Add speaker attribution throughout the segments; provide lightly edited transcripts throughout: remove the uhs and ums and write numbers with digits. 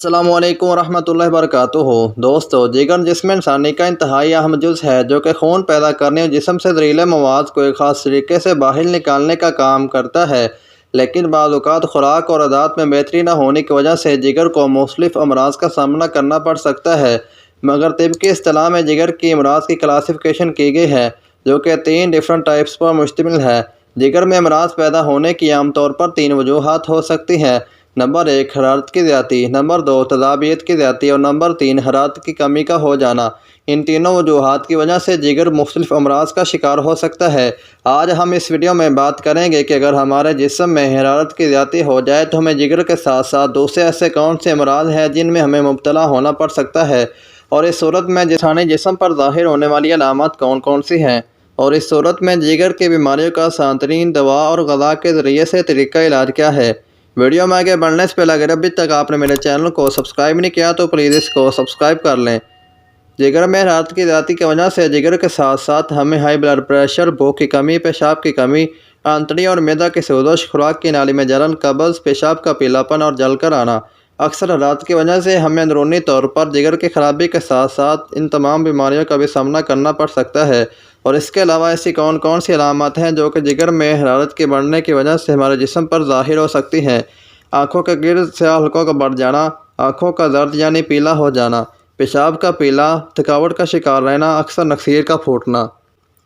Speaker 1: السلام علیکم ورحمۃ اللہ وبرکاتہ۔ دوستو، جگر جسم انسانی کا انتہائی اہم جز ہے جو کہ خون پیدا کرنے اور جسم سے زہریلے مواد کو ایک خاص طریقے سے باہر نکالنے کا کام کرتا ہے، لیکن بعض اوقات خوراک اور عادات میں بہتری نہ ہونے کی وجہ سے جگر کو مختلف امراض کا سامنا کرنا پڑ سکتا ہے۔ مگر طب کی اصطلاح میں جگر کی امراض کی کلاسیفیکیشن کی گئی ہے جو کہ 3 ڈفرینٹ ٹائپس پر مشتمل ہے۔ جگر میں امراض پیدا ہونے کی عام طور پر 3 وجوہات ہو سکتی ہیں۔ نمبر 1، حرارت کی زیادتی، نمبر 2، تیزابیت کی زیادتی اور نمبر 3، حرارت کی کمی کا ہو جانا۔ ان تینوں وجوہات کی وجہ سے جگر مختلف امراض کا شکار ہو سکتا ہے۔ آج ہم اس ویڈیو میں بات کریں گے کہ اگر ہمارے جسم میں حرارت کی زیادتی ہو جائے تو ہمیں جگر کے ساتھ ساتھ دوسرے ایسے کون سے امراض ہیں جن میں ہمیں مبتلا ہونا پڑ سکتا ہے، اور اس صورت میں انسانی جسم پر ظاہر ہونے والی علامات کون کون سی ہیں، اور اس صورت میں جگر کی بیماریوں کا آسان ترین دوا اور غذا کے ذریعے سے طریقہ علاج کیا ہے۔ ویڈیو میں آگے بڑھنے سے پہلے اگر ابھی تک آپ نے میرے چینل کو سبسکرائب نہیں کیا تو پلیز اس کو سبسکرائب کر لیں۔ جگر میں حرارت کی زیادتی کی وجہ سے جگر کے ساتھ ساتھ ہمیں ہائی بلڈ پریشر، بھوک کی کمی، پیشاب کی کمی، آنتڑی اور معدہ کی سوزش، خوراک کی نالی میں جلن، قبض، پیشاب کا پیلا پن اور جل کر آنا۔ اکثر حرارت کی وجہ سے ہمیں اندرونی طور پر جگر کی خرابی کے ساتھ ساتھ ان تمام بیماریوں کا بھی سامنا کرنا پڑ سکتا ہے، اور اس کے علاوہ ایسی کون کون سی علامات ہیں جو کہ جگر میں حرارت کے بڑھنے کی وجہ سے ہمارے جسم پر ظاہر ہو سکتی ہیں۔ آنکھوں کے گرد سیاہ حلقوں کا بڑھ جانا، آنکھوں کا زرد یعنی پیلا ہو جانا، پیشاب کا پیلا، تھکاوٹ کا شکار رہنا، اکثر نخیر کا پھوٹنا۔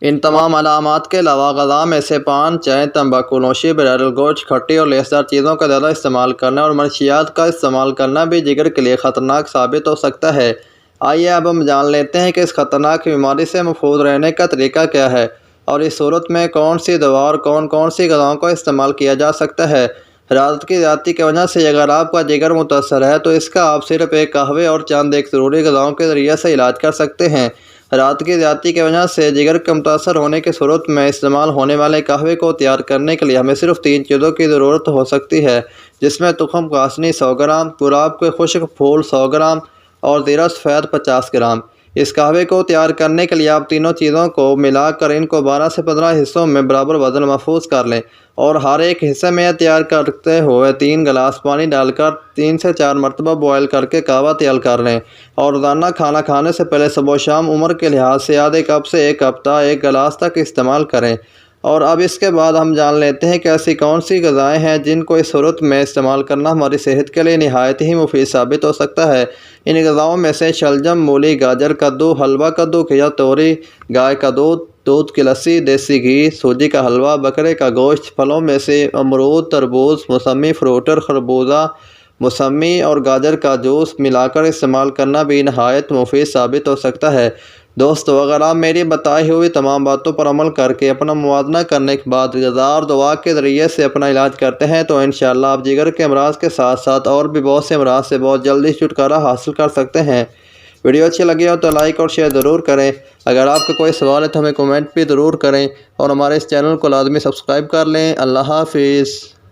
Speaker 1: ان تمام علامات کے علاوہ غذا میں سے پان، چائے، تمباکو نوشی، بریڈل گوشت، کھٹی اور لیسدار چیزوں کا زیادہ استعمال کرنا اور منشیات کا استعمال کرنا بھی جگر کے لیے خطرناک ثابت ہو سکتا ہے۔ آئیے اب ہم جان لیتے ہیں کہ اس خطرناک بیماری سے محفوظ رہنے کا طریقہ کیا ہے، اور اس صورت میں کون سی دوا اور کون کون سی غذاؤں کا استعمال کیا جا سکتا ہے۔ حرارت کی زیادتی کی وجہ سے اگر آپ کا جگر متاثر ہے تو اس کا آپ صرف ایک قہوے اور چند ایک ضروری غذاؤں کے ذریعے سے علاج کر سکتے ہیں۔ حرارت کی زیادتی کی وجہ سے جگر کے متاثر ہونے کی صورت میں استعمال ہونے والے قہوے کو تیار کرنے کے لیے ہمیں صرف 3 چیزوں کی ضرورت ہو سکتی ہے، جس میں تخم کاسنی 100 گرام، گلاب کے خشک پھول 100 گرام اور زیرہ سفید 50 گرام۔ اس قہوے کو تیار کرنے کے لیے آپ تینوں چیزوں کو ملا کر ان کو 12 سے 15 حصوں میں برابر وزن محفوظ کر لیں، اور ہر ایک حصے میں تیار کرتے ہوئے 3 گلاس پانی ڈال کر 3 سے 4 مرتبہ بوائل کر کے قہوہ تیار کر لیں، اور روزانہ کھانا کھانے سے پہلے صبح و شام عمر کے لحاظ سے آدھے کپ سے 1 ہفتہ 1 گلاس تک استعمال کریں۔ اور اب اس کے بعد ہم جان لیتے ہیں کہ ایسی کون سی غذائیں ہیں جن کو اس صورت میں استعمال کرنا ہماری صحت کے لیے نہایت ہی مفید ثابت ہو سکتا ہے۔ ان غذاؤں میں سے شلجم، مولی، گاجر، کدو، حلوہ کدو، کھجور توری، گائے کا دودھ، دودھ کی لسی، دیسی گھی، سوجی کا حلوہ، بکرے کا گوشت، پھلوں میں سے امرود، تربوز، موسمی فروٹر، خربوزہ، موسمی اور گاجر کا جوس ملا کر استعمال کرنا بھی نہایت مفید ثابت ہو سکتا ہے۔ دوستو، اگر آپ میری بتائی ہوئی تمام باتوں پر عمل کر کے اپنا موازنہ کرنے کے بعد غذا اور دوا کے ذریعے سے اپنا علاج کرتے ہیں تو انشاءاللہ آپ جگر کے امراض کے ساتھ ساتھ اور بھی بہت سے امراض سے بہت جلدی چھٹکارا حاصل کر سکتے ہیں۔ ویڈیو اچھی لگی ہو تو لائک اور شیئر ضرور کریں۔ اگر آپ کا کوئی سوال ہے تو ہمیں کومنٹ بھی ضرور کریں، اور ہمارے اس چینل کو لازمی سبسکرائب کر لیں۔ اللہ حافظ۔